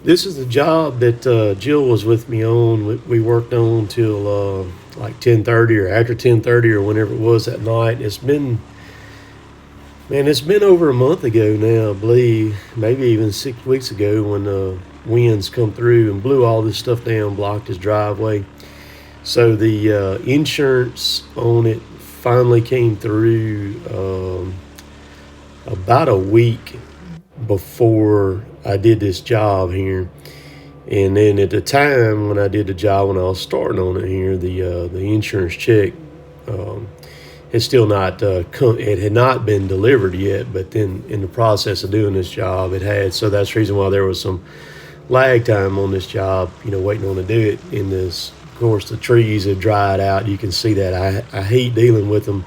This is the job that Jill was with me on. We worked on till like 10:30 or after 10:30 or whenever it was that night. It's been over a month ago now, I believe, maybe even 6 weeks ago when winds come through and blew all this stuff down, blocked his driveway. So the insurance on it finally came through about a week before I did this job here. And then at the time when I did the job, when I was starting on it here, the insurance check had still not it had not been delivered yet. But then in the process of doing this job, it had. So that's the reason why there was some lag time on this job. Waiting on to do it. In this, of course, the trees have dried out. You can see that. I hate dealing with them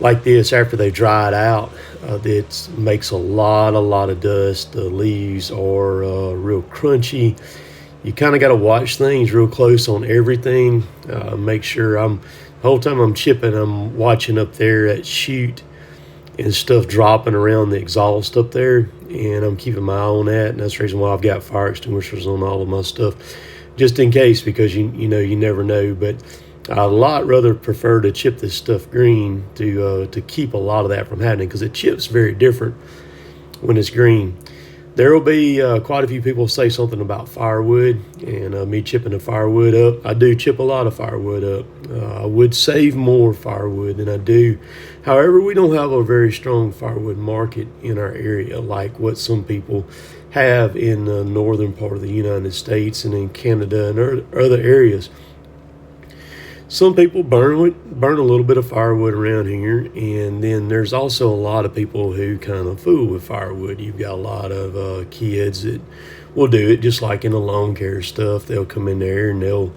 like this after they dried out. It makes a lot of dust. The leaves are real crunchy. You kind of got to watch things real close on everything. Make sure the whole time I'm chipping, I'm watching up there at chute and stuff dropping around the exhaust up there, and I'm keeping my eye on that. And that's the reason why I've got fire extinguishers on all of my stuff, just in case, because you never know. But I'd a lot rather prefer to chip this stuff green to keep a lot of that from happening, because it chips very different when it's green. There will be quite a few people say something about firewood and me chipping the firewood up. I do chip a lot of firewood up. I would save more firewood than I do. However, we don't have a very strong firewood market in our area like what some people have in the northern part of the United States and in Canada and other areas. Some people burn a little bit of firewood around here, and then there's also a lot of people who kind of fool with firewood. You've got a lot of kids that will do it, just like in the lawn care stuff. They'll come in there and they'll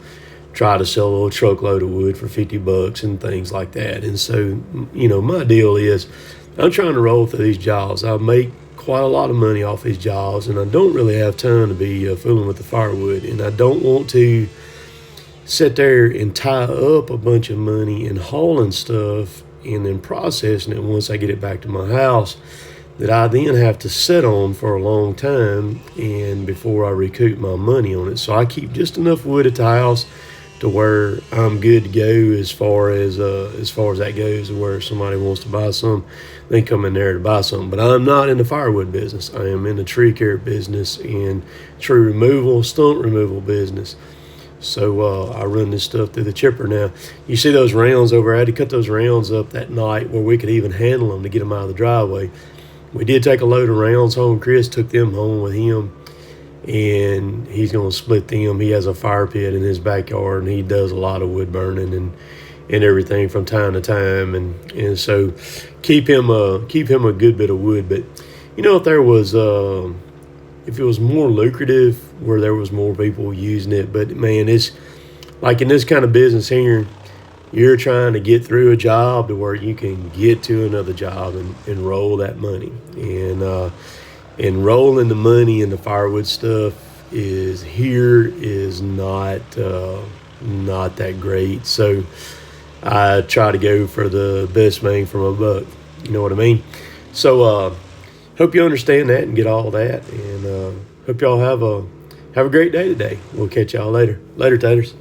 try to sell a little truckload of wood for $50 and things like that. And so, my deal is I'm trying to roll through these jobs. I make quite a lot of money off these jobs, and I don't really have time to be fooling with the firewood, and I don't want to sit there and tie up a bunch of money in hauling stuff and then processing it once I get it back to my house, that I then have to sit on for a long time and before I recoup my money on it. So I keep just enough wood at the house to where I'm good to go as far as that goes, where somebody wants to buy some, they come in there to buy something. But I'm not in the firewood business. I am in the tree care business and tree removal, stump removal business. So I run this stuff through the chipper now. You see those rounds over, I had to cut those rounds up that night where we could even handle them to get them out of the driveway. We did take a load of rounds home. Chris took them home with him, and he's going to split them. He has a fire pit in his backyard, and he does a lot of wood burning and everything from time to time. And so keep him a good bit of wood. But, if there was... if it was more lucrative, where there was more people using it. But man, it's like in this kind of business here, you're trying to get through a job to where you can get to another job and roll that money. And rolling the money in the firewood stuff is not that great. So I try to go for the best bang for my buck. You know what I mean? So hope you understand that and get all that, and hope y'all have a great day today. We'll catch y'all later. Later, taters.